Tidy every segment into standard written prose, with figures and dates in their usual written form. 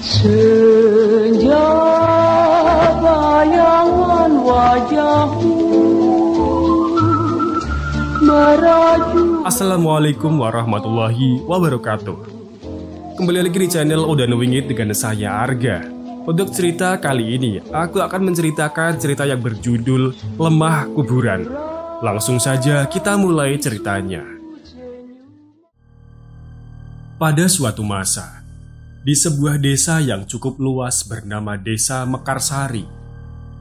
Senja bayangan wajahmu meraju. Assalamualaikum warahmatullahi wabarakatuh. Kembali lagi di channel Udan Wingit dengan saya Arga. Untuk cerita kali ini, aku akan menceritakan cerita yang berjudul Lemah Kuburan. Langsung saja kita mulai ceritanya. Pada suatu masa, di sebuah desa yang cukup luas bernama Desa Mekarsari,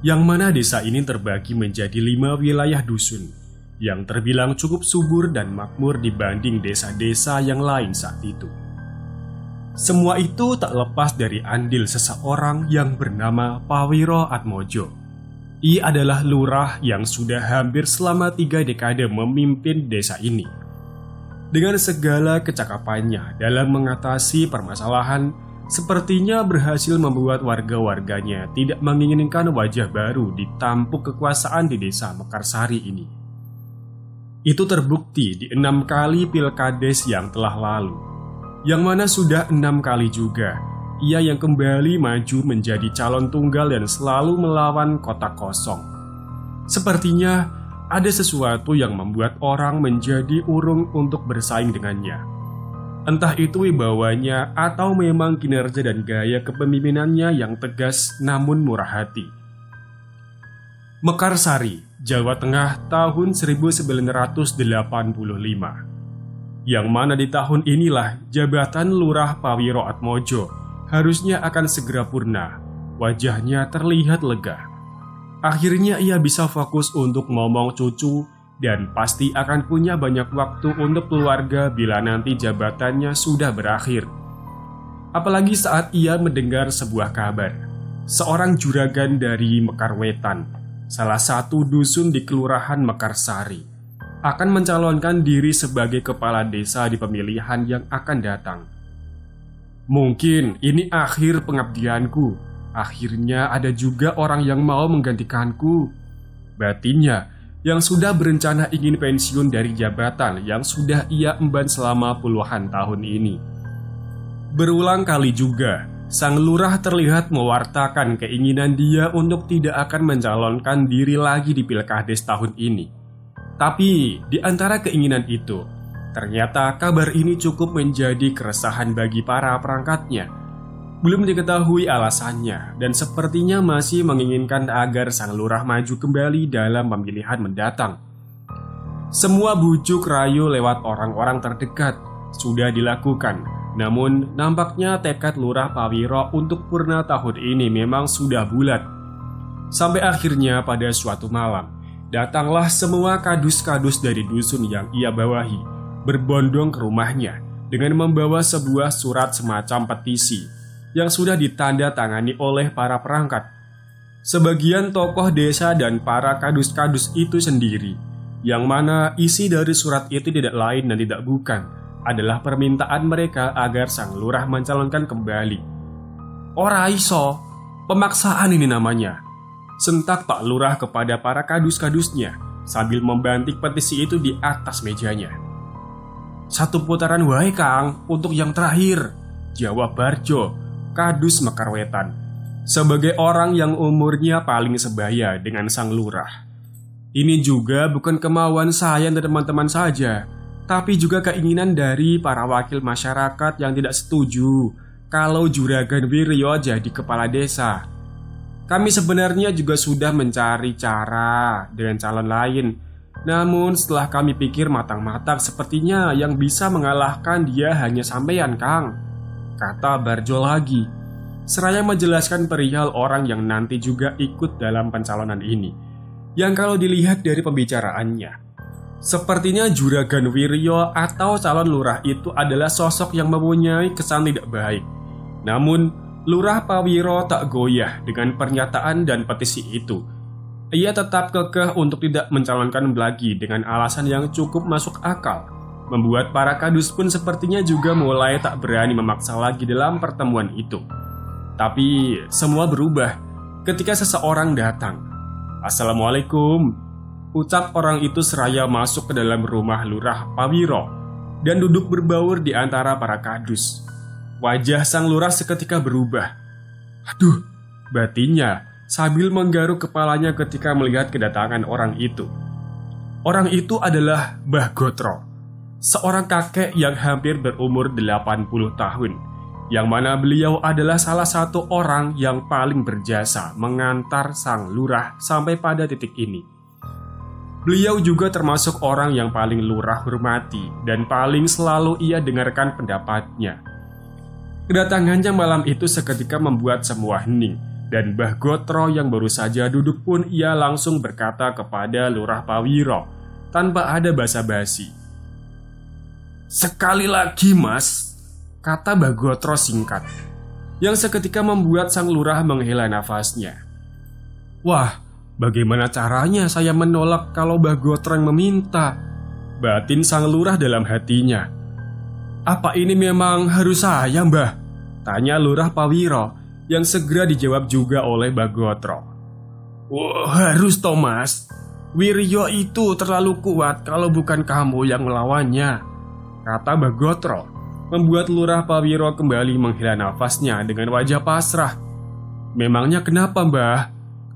yang mana desa ini terbagi menjadi 5 wilayah dusun, yang terbilang cukup subur dan makmur dibanding desa-desa yang lain saat itu. Semua itu tak lepas dari andil seseorang yang bernama Pawiro Atmojo. Ia adalah lurah yang sudah hampir selama 3 dekade memimpin desa ini. Dengan segala kecakapannya dalam mengatasi permasalahan, sepertinya berhasil membuat warga-warganya tidak menginginkan wajah baru di tampuk kekuasaan di desa Mekarsari ini. Itu terbukti di 6 kali pilkades yang telah lalu, yang mana sudah 6 kali juga ia yang kembali maju menjadi calon tunggal dan selalu melawan kotak kosong. Sepertinya ada sesuatu yang membuat orang menjadi urung untuk bersaing dengannya. Entah itu wibawanya atau memang kinerja dan gaya kepemimpinannya yang tegas namun murah hati. Mekarsari, Jawa Tengah tahun 1985. Yang mana di tahun inilah jabatan Lurah Pawiro Atmojo harusnya akan segera purna. Wajahnya terlihat lega. Akhirnya ia bisa fokus untuk ngomong cucu dan pasti akan punya banyak waktu untuk keluarga bila nanti jabatannya sudah berakhir. Apalagi saat ia mendengar sebuah kabar. Seorang juragan dari Mekarwetan, salah satu dusun di Kelurahan Mekarsari, akan mencalonkan diri sebagai kepala desa di pemilihan yang akan datang. Mungkin ini akhir pengabdianku. Akhirnya ada juga orang yang mau menggantikanku. Batinnya yang sudah berencana ingin pensiun dari jabatan yang sudah ia emban selama puluhan tahun ini. Berulang kali juga, sang lurah terlihat mewartakan keinginan dia untuk tidak akan mencalonkan diri lagi di pilkades tahun ini. Tapi di antara keinginan itu, ternyata kabar ini cukup menjadi keresahan bagi para perangkatnya. Belum diketahui alasannya dan sepertinya masih menginginkan agar sang lurah maju kembali dalam pemilihan mendatang. Semua bujuk rayu lewat orang-orang terdekat sudah dilakukan, namun nampaknya tekad Lurah Pawiro untuk purna tahun ini memang sudah bulat. Sampai akhirnya pada suatu malam, datanglah semua kadus-kadus dari dusun yang ia bawahi, berbondong ke rumahnya dengan membawa sebuah surat semacam petisi yang sudah ditanda tangani oleh para perangkat. Sebagian tokoh desa dan para kadus-kadus itu sendiri, yang mana isi dari surat itu tidak lain dan tidak bukan adalah permintaan mereka agar sang lurah mencalonkan kembali. Ora iso, pemaksaan ini namanya, sentak Pak Lurah kepada para kadus-kadusnya sambil membanting petisi itu di atas mejanya. "1 putaran wae Kang, untuk yang terakhir," jawab Barjo, Kadus Mekarwetan, sebagai orang yang umurnya paling sebaya dengan sang lurah. Ini juga bukan kemauan saya dan teman-teman saja, tapi juga keinginan dari para wakil masyarakat yang tidak setuju kalau Juragan Wiryo jadi kepala desa. Kami sebenarnya juga sudah mencari cara dengan calon lain, namun setelah kami pikir matang-matang sepertinya yang bisa mengalahkan dia hanya sampean Kang, kata Barjo lagi, seraya menjelaskan perihal orang yang nanti juga ikut dalam pencalonan ini, yang kalau dilihat dari pembicaraannya, sepertinya Juragan Wiryo atau calon lurah itu adalah sosok yang mempunyai kesan tidak baik. Namun, Lurah Pawiro tak goyah dengan pernyataan dan petisi itu. Ia tetap kekeh untuk tidak mencalonkan lagi dengan alasan yang cukup masuk akal, membuat para kadus pun sepertinya juga mulai tak berani memaksa lagi dalam pertemuan itu. Tapi semua berubah ketika seseorang datang. "Assalamualaikum," ucap orang itu seraya masuk ke dalam rumah Lurah Pawiro dan duduk berbaur di antara para kadus. Wajah sang lurah seketika berubah. Aduh, batinnya sambil menggaruk kepalanya ketika melihat kedatangan orang itu. Orang itu adalah Mbah Gotro, seorang kakek yang hampir berumur 80 tahun, yang mana beliau adalah salah satu orang yang paling berjasa mengantar sang lurah sampai pada titik ini. Beliau juga termasuk orang yang paling lurah hormati dan paling selalu ia dengarkan pendapatnya. Kedatangannya malam itu seketika membuat semua hening, dan Mbah Gotro yang baru saja duduk pun ia langsung berkata kepada Lurah Pawiro tanpa ada basa-basi. "Sekali lagi, Mas," kata Mbah Gotro singkat, yang seketika membuat sang lurah menghela nafasnya. "Wah, bagaimana caranya saya menolak kalau Mbah Gotro yang meminta?" batin sang lurah dalam hatinya. "Apa ini memang harus saya, Mbah?" tanya Lurah Pawiro, yang segera dijawab juga oleh Mbah Gotro. "Oh, harus, Thomas. Wiryo itu terlalu kuat kalau bukan kamu yang melawannya," kata Mbah Gotro, membuat Lurah Pawiro kembali menghela nafasnya dengan wajah pasrah. "Memangnya kenapa, Mbah?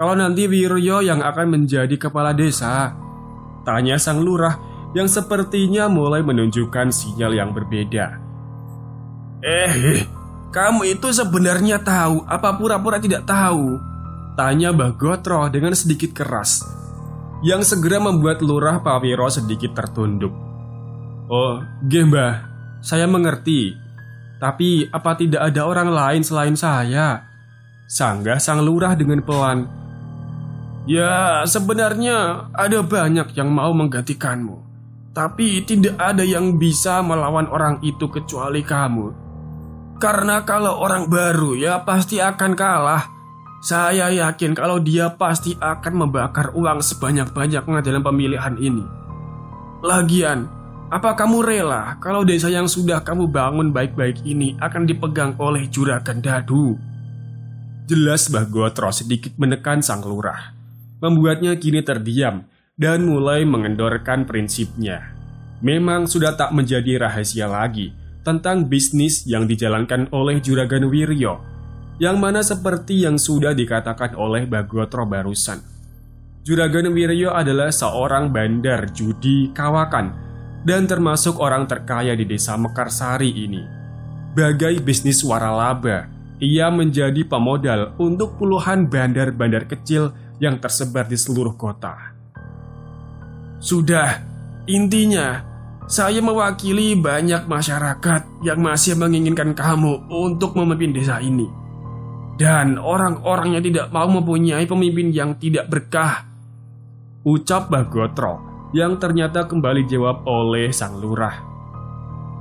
Kalau nanti Wiryo yang akan menjadi kepala desa?" tanya sang lurah yang sepertinya mulai menunjukkan sinyal yang berbeda. Kamu itu sebenarnya tahu apa pura-pura tidak tahu?" tanya Mbah Gotro dengan sedikit keras, yang segera membuat Lurah Pawiro sedikit tertunduk. "Oh, nggih, Mbah, saya mengerti. Tapi apa tidak ada orang lain selain saya?" sanggah sang lurah dengan pelan. "Ya, sebenarnya ada banyak yang mau menggantikanmu. Tapi tidak ada yang bisa melawan orang itu kecuali kamu. Karena kalau orang baru ya pasti akan kalah. Saya yakin kalau dia pasti akan membakar uang sebanyak-banyaknya dalam pemilihan ini. Lagian, apa kamu rela kalau desa yang sudah kamu bangun baik-baik ini akan dipegang oleh Juragan Dadu?" Jelas Mbah Gotro sedikit menekan sang lurah, membuatnya kini terdiam dan mulai mengendorkan prinsipnya. Memang sudah tak menjadi rahasia lagi tentang bisnis yang dijalankan oleh Juragan Wiryo, yang mana seperti yang sudah dikatakan oleh Mbah Gotro barusan. Juragan Wiryo adalah seorang bandar judi kawakan dan termasuk orang terkaya di desa Mekarsari ini. Bagai bisnis waralaba, ia menjadi pemodal untuk puluhan bandar-bandar kecil yang tersebar di seluruh kota. Sudah, intinya saya mewakili banyak masyarakat yang masih menginginkan kamu untuk memimpin desa ini. Dan orang-orang yang tidak mau mempunyai pemimpin yang tidak berkah, ucap Mbah Gotro, yang ternyata kembali jawab oleh sang lurah.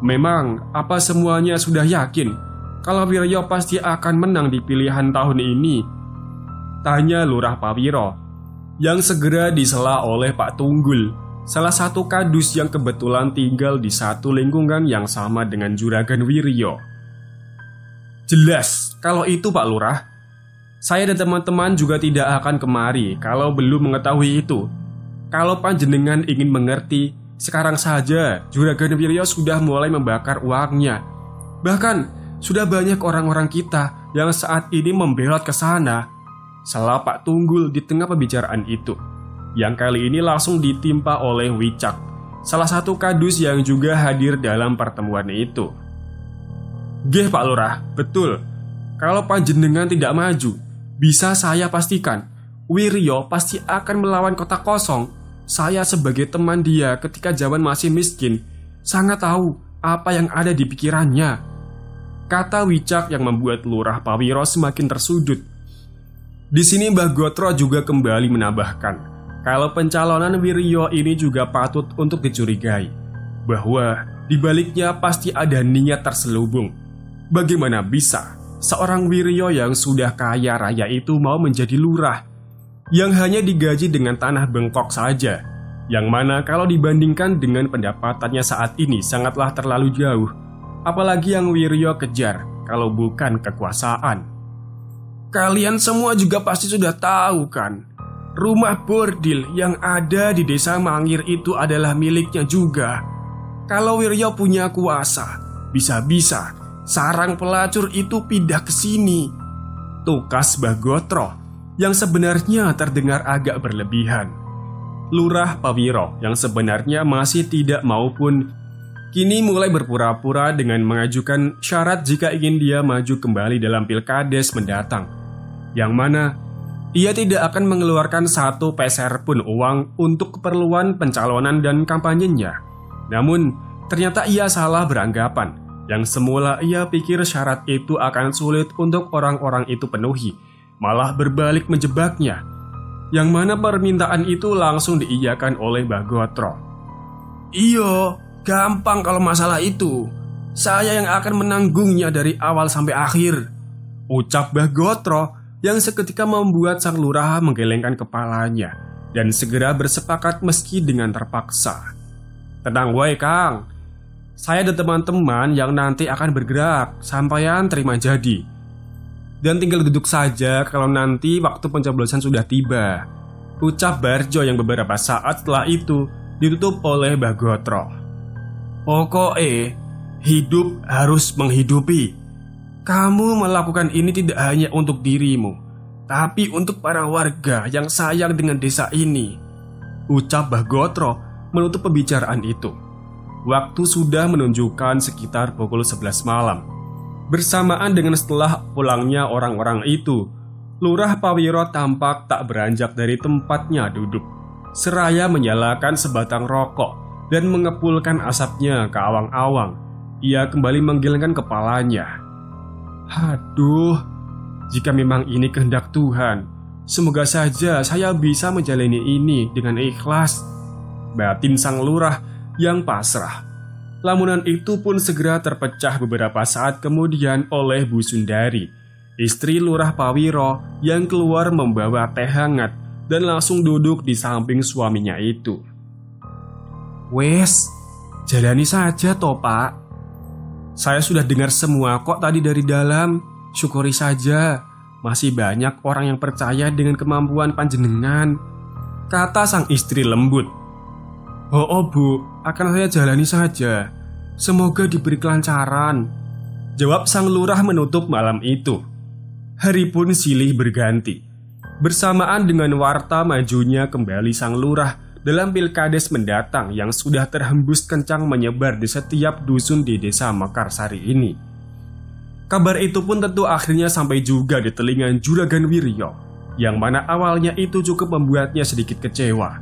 "Memang apa semuanya sudah yakin kalau Wiryo pasti akan menang di pilihan tahun ini?" tanya Lurah Pawiro, yang segera disela oleh Pak Tunggul, salah satu kadus yang kebetulan tinggal di satu lingkungan yang sama dengan Juragan Wiryo. "Jelas kalau itu, Pak Lurah. Saya dan teman-teman juga tidak akan kemari kalau belum mengetahui itu. Kalau panjenengan ingin mengerti, sekarang saja Juragan Wiryo sudah mulai membakar uangnya. Bahkan sudah banyak orang-orang kita yang saat ini membelot ke sana," sela Pak Tunggul di tengah pembicaraan itu, yang kali ini langsung ditimpa oleh Wicak, salah satu kadus yang juga hadir dalam pertemuan itu. "Nggih, Pak Lurah, betul. Kalau panjenengan tidak maju, bisa saya pastikan Wiryo pasti akan melawan kota kosong. Saya sebagai teman dia ketika zaman masih miskin, sangat tahu apa yang ada di pikirannya," kata Wicak yang membuat Lurah Pawiro semakin tersudut. Di sini Mbah Gotro juga kembali menambahkan kalau pencalonan Wiryo ini juga patut untuk dicurigai, bahwa di baliknya pasti ada niat terselubung. Bagaimana bisa seorang Wiryo yang sudah kaya raya itu mau menjadi lurah yang hanya digaji dengan tanah bengkok saja, yang mana kalau dibandingkan dengan pendapatannya saat ini sangatlah terlalu jauh. Apalagi yang Wiryo kejar kalau bukan kekuasaan. Kalian semua juga pasti sudah tahu kan, rumah bordil yang ada di desa Mangir itu adalah miliknya juga. Kalau Wiryo punya kuasa, bisa-bisa sarang pelacur itu pindah ke sini," tukas Bagotro yang sebenarnya terdengar agak berlebihan. Lurah Pawiro yang sebenarnya masih tidak mau pun kini mulai berpura-pura dengan mengajukan syarat jika ingin dia maju kembali dalam pilkades mendatang, yang mana ia tidak akan mengeluarkan satu peser pun uang untuk keperluan pencalonan dan kampanyenya. Namun ternyata ia salah beranggapan. Yang semula ia pikir syarat itu akan sulit untuk orang-orang itu penuhi, malah berbalik menjebaknya, yang mana permintaan itu langsung diiyakan oleh Bagotro. "Iyo, gampang kalau masalah itu. Saya yang akan menanggungnya dari awal sampai akhir," ucap Bagotro yang seketika membuat sang lurah menggelengkan kepalanya dan segera bersepakat meski dengan terpaksa. "Tenang wae Kang, saya ada teman-teman yang nanti akan bergerak, sampeyan terima jadi. Dan tinggal duduk saja kalau nanti waktu pencoblosan sudah tiba," ucap Barjo yang beberapa saat setelah itu ditutup oleh Bagotro. "Pokoknya hidup harus menghidupi. Kamu melakukan ini tidak hanya untuk dirimu, tapi untuk para warga yang sayang dengan desa ini," ucap Bagotro menutup pembicaraan itu. Waktu sudah menunjukkan sekitar pukul 11 malam. Bersamaan dengan setelah pulangnya orang-orang itu, Lurah Pawiro tampak tak beranjak dari tempatnya duduk, seraya menyalakan sebatang rokok dan mengepulkan asapnya ke awang-awang. Ia kembali menggelengkan kepalanya. "Aduh, jika memang ini kehendak Tuhan, semoga saja saya bisa menjalani ini dengan ikhlas," batin sang lurah yang pasrah. Lamunan itu pun segera terpecah beberapa saat kemudian oleh Bu Sundari, istri Lurah Pawiro yang keluar membawa teh hangat dan langsung duduk di samping suaminya itu. "Wes, jalani saja toh Pak. Saya sudah dengar semua kok tadi dari dalam. Syukuri saja, masih banyak orang yang percaya dengan kemampuan panjenengan," kata sang istri lembut. "Oh Bu, akan saya jalani saja. Semoga diberi kelancaran," jawab sang lurah menutup malam itu. Hari pun silih berganti. Bersamaan dengan warta majunya kembali sang lurah dalam pilkades mendatang yang sudah terhembus kencang menyebar di setiap dusun di desa Mekarsari ini. Kabar itu pun tentu akhirnya sampai juga di telinga Juragan Wiryo, yang mana awalnya itu cukup membuatnya sedikit kecewa,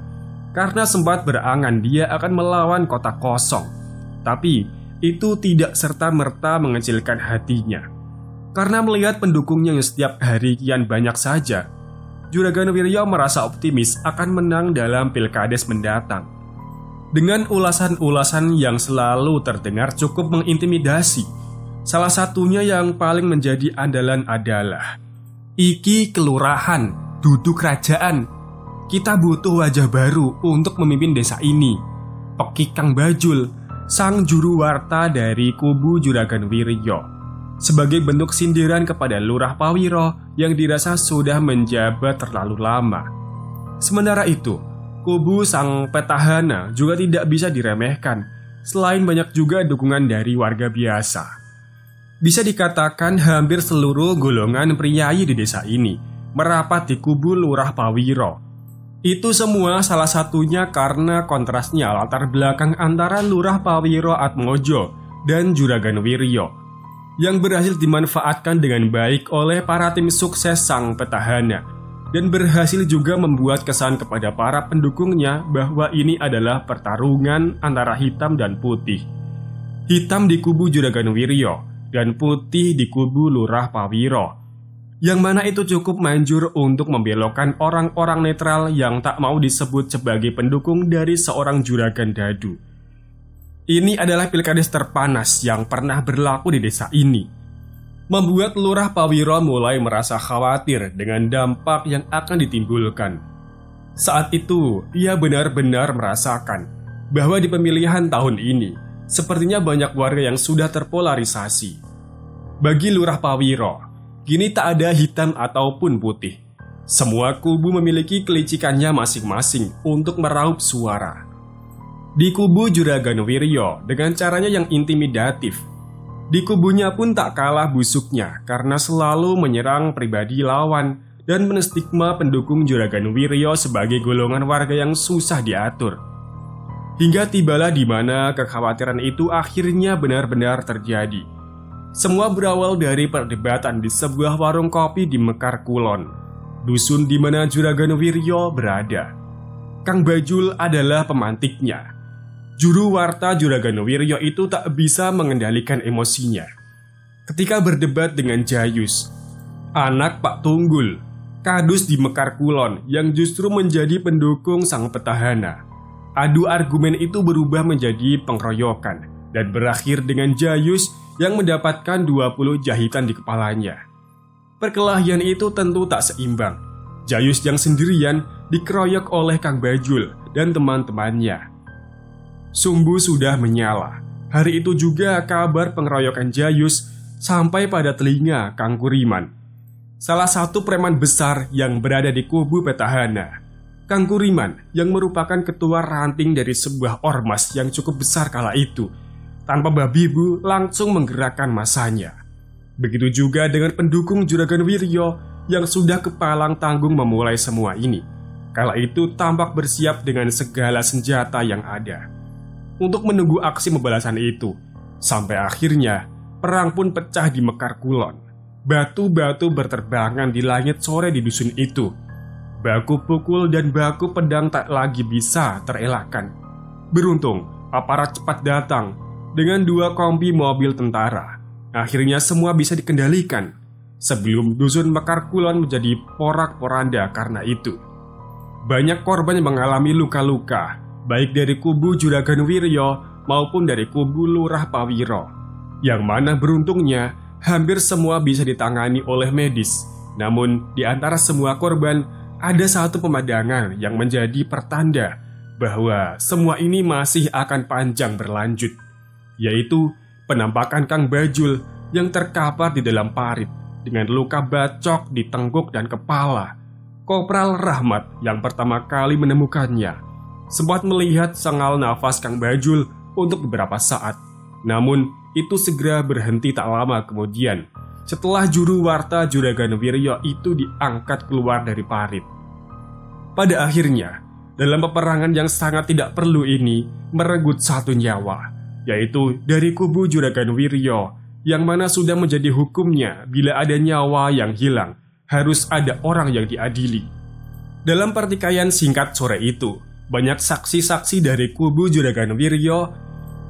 karena sempat berangan dia akan melawan kota kosong. Tapi itu tidak serta-merta mengecilkan hatinya, karena melihat pendukungnya yang setiap hari kian banyak saja, Juragan Wiryo merasa optimis akan menang dalam pilkades mendatang. Dengan ulasan-ulasan yang selalu terdengar cukup mengintimidasi, salah satunya yang paling menjadi andalan adalah, "Iki kelurahan, duduk kerajaan. Kita butuh wajah baru untuk memimpin desa ini," pekik Kang Bajul, sang juru warta dari kubu Juragan Wiryo, sebagai bentuk sindiran kepada Lurah Pawiro yang dirasa sudah menjabat terlalu lama. Sementara itu, kubu sang petahana juga tidak bisa diremehkan, selain banyak juga dukungan dari warga biasa. Bisa dikatakan hampir seluruh golongan priayi di desa ini merapat di kubu Lurah Pawiro. Itu semua salah satunya karena kontrasnya latar belakang antara Lurah Pawiro Atmojo dan Juragan Wiryo, yang berhasil dimanfaatkan dengan baik oleh para tim sukses sang petahana, dan berhasil juga membuat kesan kepada para pendukungnya bahwa ini adalah pertarungan antara hitam dan putih. Hitam di kubu Juragan Wiryo dan putih di kubu Lurah Pawiro, yang mana itu cukup manjur untuk membelokkan orang-orang netral yang tak mau disebut sebagai pendukung dari seorang juragan dadu. Ini adalah pilkades terpanas yang pernah berlaku di desa ini, membuat Lurah Pawiro mulai merasa khawatir dengan dampak yang akan ditimbulkan. Saat itu, ia benar-benar merasakan bahwa di pemilihan tahun ini, sepertinya banyak warga yang sudah terpolarisasi. Bagi Lurah Pawiro, kini tak ada hitam ataupun putih. Semua kubu memiliki kelicikannya masing-masing untuk meraup suara. Di kubu Juragan Wiryo, dengan caranya yang intimidatif, Di kubunya pun tak kalah busuknya karena selalu menyerang pribadi lawan dan menstigma pendukung Juragan Wiryo sebagai golongan warga yang susah diatur. Hingga tibalah di mana kekhawatiran itu akhirnya benar-benar terjadi. Semua berawal dari perdebatan di sebuah warung kopi di Mekar Kulon, dusun di mana Juragan Wiryo berada. Kang Bajul adalah pemantiknya. Juru warta Juragan Wiryo itu tak bisa mengendalikan emosinya. Ketika berdebat dengan Jayus, anak Pak Tunggul, kadus di Mekar Kulon yang justru menjadi pendukung sang petahana, adu argumen itu berubah menjadi pengeroyokan dan berakhir dengan Jayus yang mendapatkan 20 jahitan di kepalanya. Perkelahian itu tentu tak seimbang. Jayus yang sendirian dikeroyok oleh Kang Bajul dan teman-temannya. Sumbu sudah menyala. Hari itu juga kabar pengeroyokan Jayus sampai pada telinga Kang Kuriman, salah satu preman besar yang berada di kubu petahana. Kang Kuriman yang merupakan ketua ranting dari sebuah ormas yang cukup besar kala itu, tanpa babi bu langsung menggerakkan masanya. Begitu juga dengan pendukung Juragan Wiryo yang sudah kepalang tanggung memulai semua ini. Kala itu tampak bersiap dengan segala senjata yang ada untuk menunggu aksi pembalasan itu. Sampai akhirnya perang pun pecah di Mekar Kulon. Batu-batu berterbangan di langit sore di dusun itu. Baku pukul dan baku pedang tak lagi bisa terelakkan. Beruntung aparat cepat datang dengan 2 kompi mobil tentara. Akhirnya semua bisa dikendalikan sebelum dusun Mekar Kulon menjadi porak-poranda karena itu. Banyak korban yang mengalami luka-luka, baik dari kubu Juragan Wiryo maupun dari kubu Lurah Pawiro, yang mana beruntungnya hampir semua bisa ditangani oleh medis. Namun di antara semua korban ada satu pemandangan yang menjadi pertanda bahwa semua ini masih akan panjang berlanjut, yaitu penampakan Kang Bajul yang terkapar di dalam parit dengan luka bacok di tengkuk dan kepala. Kopral Rahmat yang pertama kali menemukannya sempat melihat sengal nafas Kang Bajul untuk beberapa saat. Namun itu segera berhenti tak lama kemudian setelah juru warta Juragan Wiryo itu diangkat keluar dari parit. Pada akhirnya, dalam peperangan yang sangat tidak perlu ini merenggut satu nyawa, yaitu dari kubu Juragan Wiryo, yang mana sudah menjadi hukumnya bila ada nyawa yang hilang, harus ada orang yang diadili. Dalam pertikaian singkat sore itu, banyak saksi-saksi dari kubu Juragan Wiryo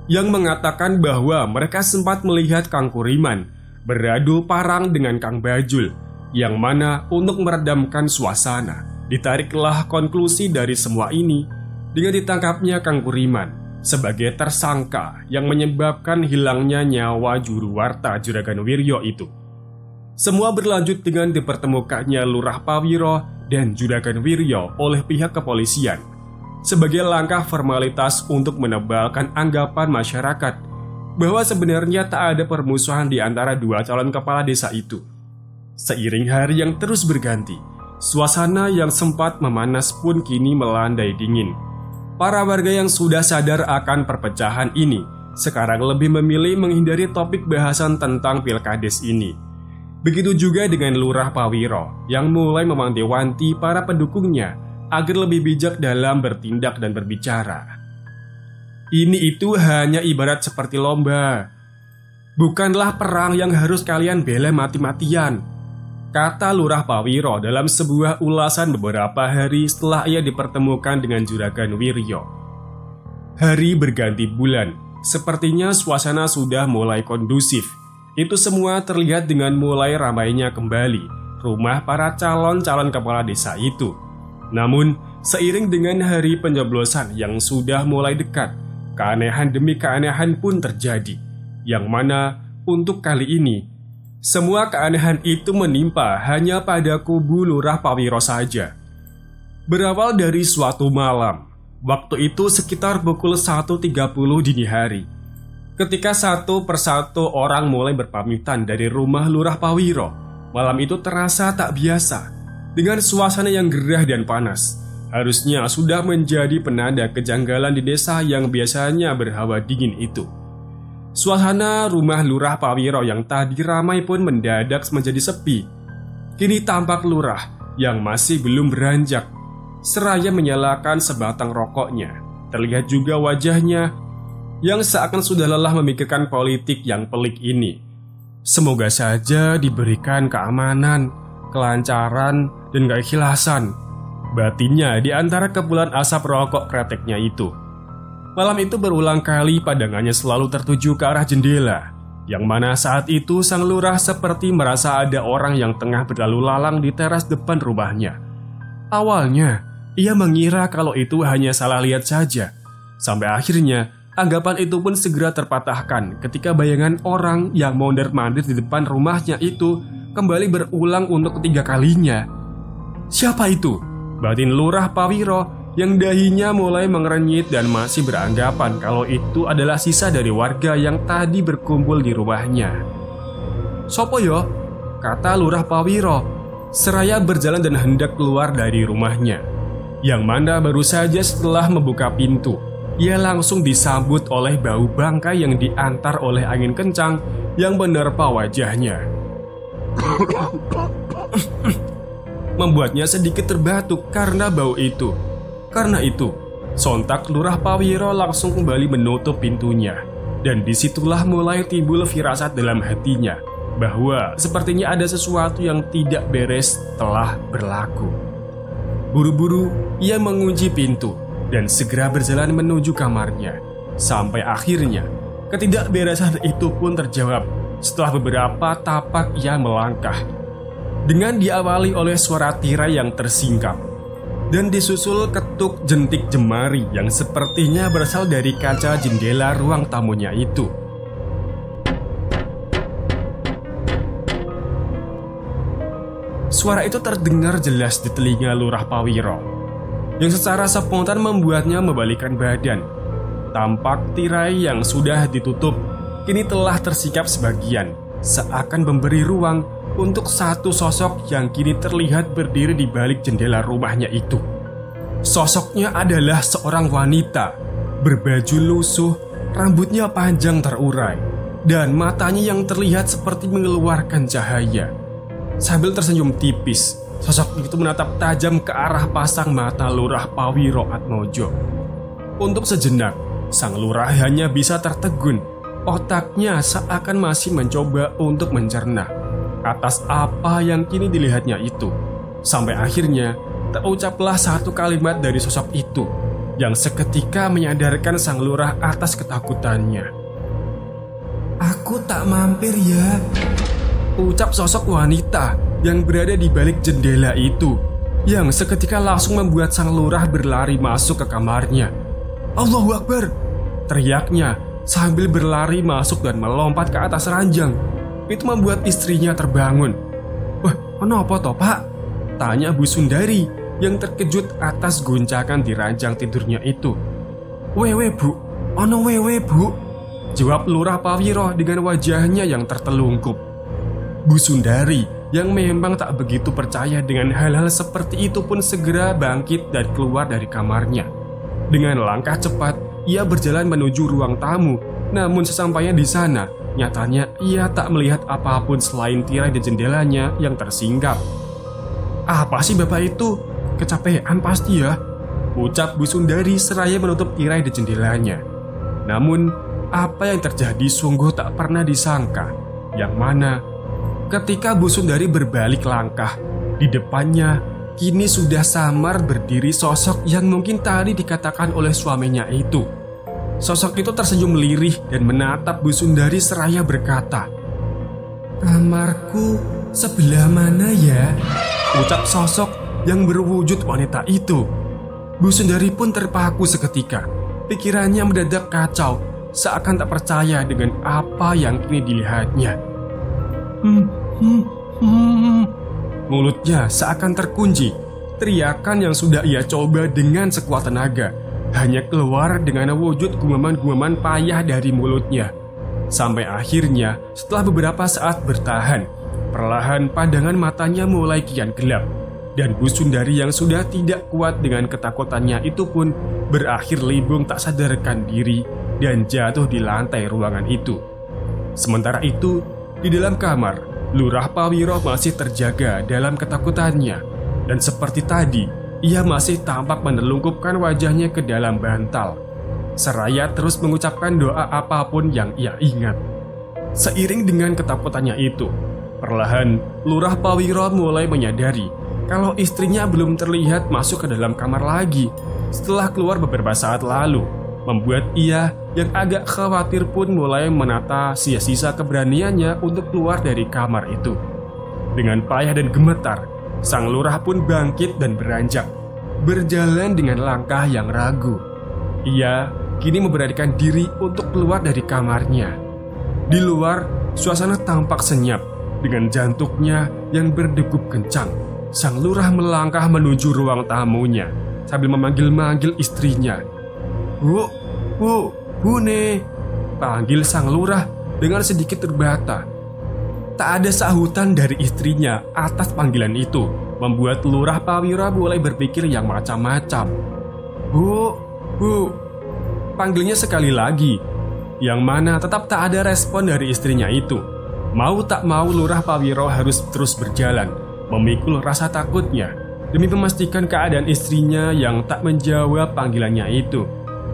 yang mengatakan bahwa mereka sempat melihat Kang Kuriman beradu parang dengan Kang Bajul, yang mana untuk meredamkan suasana, ditariklah konklusi dari semua ini dengan ditangkapnya Kang Kuriman sebagai tersangka yang menyebabkan hilangnya nyawa juru warta Juragan Wiryo itu. Semua berlanjut dengan dipertemukannya Lurah Pawiro dan Juragan Wiryo oleh pihak kepolisian sebagai langkah formalitas untuk menebalkan anggapan masyarakat bahwa sebenarnya tak ada permusuhan di antara 2 calon kepala desa itu. Seiring hari yang terus berganti, suasana yang sempat memanas pun kini melandai dingin. Para warga yang sudah sadar akan perpecahan ini sekarang lebih memilih menghindari topik bahasan tentang pilkades ini. Begitu juga dengan Lurah Pawiro yang mulai mewanti-wanti para pendukungnya agar lebih bijak dalam bertindak dan berbicara. Ini itu hanya ibarat seperti lomba, bukanlah perang yang harus kalian bela mati-matian, kata Lurah Pawiro dalam sebuah ulasan beberapa hari setelah ia dipertemukan dengan Juragan Wiryo. Hari berganti bulan, sepertinya suasana sudah mulai kondusif. Itu semua terlihat dengan mulai ramainya kembali rumah para calon-calon kepala desa itu. Namun, seiring dengan hari pencoblosan yang sudah mulai dekat, keanehan demi keanehan pun terjadi, yang mana untuk kali ini, semua keanehan itu menimpa hanya pada kubu Lurah Pawiro saja. Berawal dari suatu malam, waktu itu sekitar pukul 1.30 dini hari, ketika satu persatu orang mulai berpamitan dari rumah Lurah Pawiro. Malam itu terasa tak biasa, dengan suasana yang gerah dan panas. Harusnya sudah menjadi penanda kejanggalan di desa yang biasanya berhawa dingin itu. Suasana rumah Lurah Pawiro yang tadi ramai pun mendadak menjadi sepi. Kini tampak Lurah yang masih belum beranjak, seraya menyalakan sebatang rokoknya. Terlihat juga wajahnya yang seakan sudah lelah memikirkan politik yang pelik ini. Semoga saja diberikan keamanan, kelancaran, dan keikhlasan batinnya di antara kepulan asap rokok kreteknya itu. Malam itu berulang kali pandangannya selalu tertuju ke arah jendela, yang mana saat itu sang lurah seperti merasa ada orang yang tengah berlalu lalang di teras depan rumahnya. Awalnya, ia mengira kalau itu hanya salah lihat saja. Sampai akhirnya, anggapan itu pun segera terpatahkan ketika bayangan orang yang mondar-mandir di depan rumahnya itu kembali berulang untuk ketiga kalinya. Siapa itu? Batin Lurah Pawiro yang dahinya mulai mengerenyit dan masih beranggapan kalau itu adalah sisa dari warga yang tadi berkumpul di rumahnya. "Sopo yo?" kata Lurah Pawiro, seraya berjalan dan hendak keluar dari rumahnya. Yang mana baru saja setelah membuka pintu, ia langsung disambut oleh bau bangkai yang diantar oleh angin kencang yang menerpa wajahnya. Membuatnya sedikit terbatuk karena bau itu. Karena itu, sontak Lurah Pawiro langsung kembali menutup pintunya. Dan disitulah mulai timbul firasat dalam hatinya bahwa sepertinya ada sesuatu yang tidak beres telah berlaku. Buru-buru ia mengunci pintu dan segera berjalan menuju kamarnya. Sampai akhirnya, ketidakberesan itu pun terjawab setelah beberapa tapak ia melangkah. Dengan diawali oleh suara tirai yang tersingkap dan disusul ketuk jentik jemari yang sepertinya berasal dari kaca jendela ruang tamunya itu. Suara itu terdengar jelas di telinga Lurah Pawiro, yang secara spontan membuatnya membalikkan badan. Tampak tirai yang sudah ditutup kini telah tersingkap sebagian, seakan memberi ruang untuk satu sosok yang kini terlihat berdiri di balik jendela rumahnya itu. Sosoknya adalah seorang wanita berbaju lusuh, rambutnya panjang terurai, dan matanya yang terlihat seperti mengeluarkan cahaya. Sambil tersenyum tipis, sosok itu menatap tajam ke arah pasang mata Lurah Pawiro Atmojo. Untuk sejenak, sang lurah hanya bisa tertegun. Otaknya seakan masih mencoba untuk mencerna atas apa yang kini dilihatnya itu. Sampai akhirnya terucaplah satu kalimat dari sosok itu yang seketika menyadarkan sang lurah atas ketakutannya. "Aku tak mampir ya," ucap sosok wanita yang berada di balik jendela itu, yang seketika langsung membuat sang lurah berlari masuk ke kamarnya. "Allahu Akbar!" teriaknya sambil berlari masuk dan melompat ke atas ranjang. Itu membuat istrinya terbangun. "Wah, kenapa toh Pak?" tanya Bu Sundari yang terkejut atas guncangan di ranjang tidurnya itu. "Wewe Bu, ono wewe Bu," jawab Lurah Pawiro dengan wajahnya yang tertelungkup. Bu Sundari yang memang tak begitu percaya dengan hal-hal seperti itu pun segera bangkit dan keluar dari kamarnya. Dengan langkah cepat, ia berjalan menuju ruang tamu. Namun sesampainya di sana, nyatanya ia tak melihat apapun selain tirai di jendelanya yang tersingkap. "Apa sih Bapak itu? Kecapean pasti ya," ucap Bu Sundari seraya menutup tirai di jendelanya. Namun, apa yang terjadi sungguh tak pernah disangka. Yang mana, ketika Bu Sundari berbalik langkah, di depannya kini sudah samar berdiri sosok yang mungkin tadi dikatakan oleh suaminya itu. Sosok itu tersenyum lirih dan menatap Bu Sundari seraya berkata, "Kamarku sebelah mana ya?" ucap sosok yang berwujud wanita itu. Bu Sundari pun terpaku seketika. Pikirannya mendadak kacau, seakan tak percaya dengan apa yang kini dilihatnya. Mulutnya seakan terkunci. Teriakan yang sudah ia coba dengan sekuat tenaga hanya keluar dengan wujud gumaman-gumaman payah dari mulutnya. Sampai akhirnya, setelah beberapa saat bertahan, perlahan pandangan matanya mulai kian gelap. Dan Bu Sundari yang sudah tidak kuat dengan ketakutannya itu pun berakhir limbung tak sadarkan diri dan jatuh di lantai ruangan itu. Sementara itu, di dalam kamar, Lurah Pawiro masih terjaga dalam ketakutannya. Dan seperti tadi, ia masih tampak menelungkupkan wajahnya ke dalam bantal, seraya terus mengucapkan doa apapun yang ia ingat. Seiring dengan ketakutannya itu, perlahan Lurah Pawiro mulai menyadari kalau istrinya belum terlihat masuk ke dalam kamar lagi setelah keluar beberapa saat lalu, membuat ia yang agak khawatir pun mulai menata sisa-sisa keberaniannya untuk keluar dari kamar itu. Dengan payah dan gemetar, sang lurah pun bangkit dan beranjak, berjalan dengan langkah yang ragu. Ia kini memberanikan diri untuk keluar dari kamarnya. Di luar, suasana tampak senyap dengan jantungnya yang berdegup kencang. Sang lurah melangkah menuju ruang tamunya sambil memanggil-manggil istrinya. Bune, panggil sang lurah dengan sedikit terbata. Tak ada sahutan dari istrinya atas panggilan itu, membuat Lurah Pawiro mulai berpikir yang macam-macam. Bu, panggilnya sekali lagi, yang mana tetap tak ada respon dari istrinya itu. Mau tak mau Lurah Pawiro harus terus berjalan, memikul rasa takutnya demi memastikan keadaan istrinya yang tak menjawab panggilannya itu.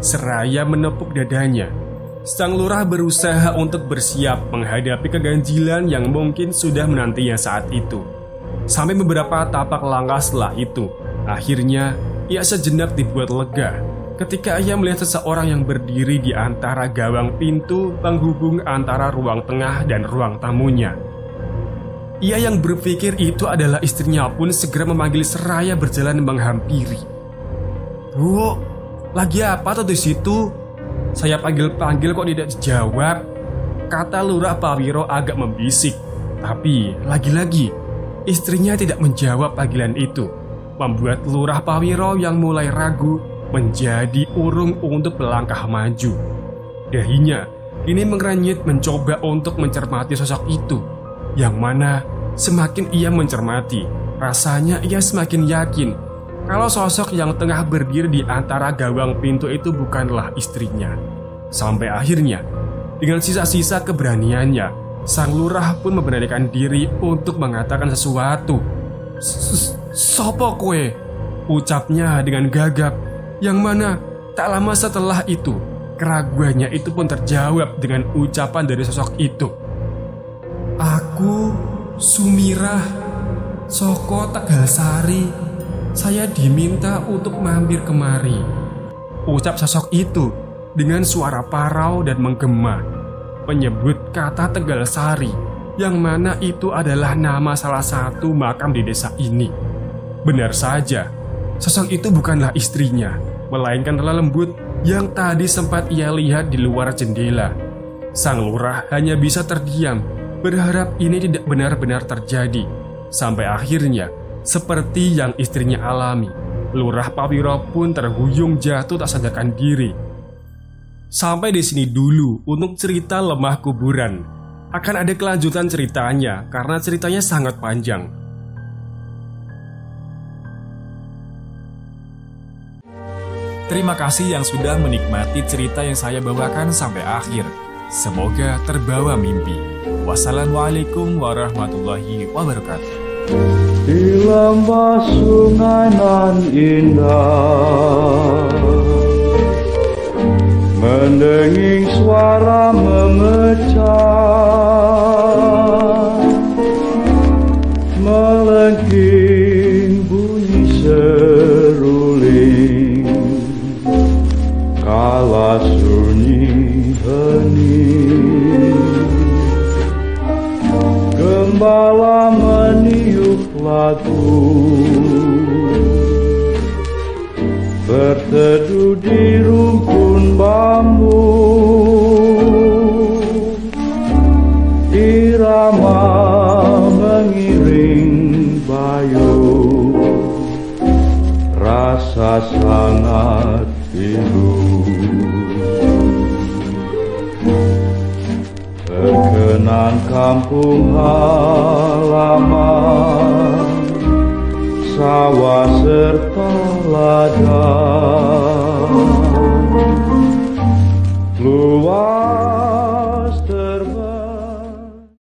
Seraya menepuk dadanya, sang lurah berusaha untuk bersiap menghadapi keganjilan yang mungkin sudah menantinya saat itu. Sampai beberapa tapak langkah setelah itu, akhirnya ia sejenak dibuat lega ketika ia melihat seseorang yang berdiri di antara gawang pintu penghubung antara ruang tengah dan ruang tamunya. Ia yang berpikir itu adalah istrinya pun segera memanggil seraya berjalan menghampiri. Bu, lagi apa tuh di situ? Saya panggil-panggil kok tidak dijawab, kata Lurah Pawiro agak membisik. Tapi lagi-lagi istrinya tidak menjawab panggilan itu, membuat Lurah Pawiro yang mulai ragu menjadi urung untuk melangkah maju. Dahinya kini mengernyit mencoba untuk mencermati sosok itu, yang mana semakin ia mencermati, rasanya ia semakin yakin kalau sosok yang tengah berdiri di antara gawang pintu itu bukanlah istrinya. Sampai akhirnya, dengan sisa-sisa keberaniannya, sang lurah pun memberanikan diri untuk mengatakan sesuatu. Sopo kue? Ucapnya dengan gagap, yang mana tak lama setelah itu, keraguannya itu pun terjawab dengan ucapan dari sosok itu. Aku Sumirah, Soko Tegalsari. Saya diminta untuk mampir kemari, ucap sosok itu dengan suara parau dan menggema, menyebut kata Tegalsari, yang mana itu adalah nama salah satu makam di desa ini. Benar saja, sosok itu bukanlah istrinya, melainkan Rala Lembut yang tadi sempat ia lihat di luar jendela. Sang lurah hanya bisa terdiam, berharap ini tidak benar-benar terjadi. Sampai akhirnya, seperti yang istrinya alami, Lurah Pawiro pun terhuyung jatuh tak sadarkan diri. Sampai di sini dulu untuk cerita Lemah Kuburan. Akan ada kelanjutan ceritanya karena ceritanya sangat panjang. Terima kasih yang sudah menikmati cerita yang saya bawakan sampai akhir. Semoga terbawa mimpi. Wassalamualaikum warahmatullahi wabarakatuh. Di lembah sungai nan indah, mendenging suara memecah, melengking bunyi seruling, kala sunyi hening, gembala meniup lagu, berteduh di rumpun bambu, irama mengiring bayu, rasa sangat pilu. Terkenang kampung halaman, sawah serta ladang, luar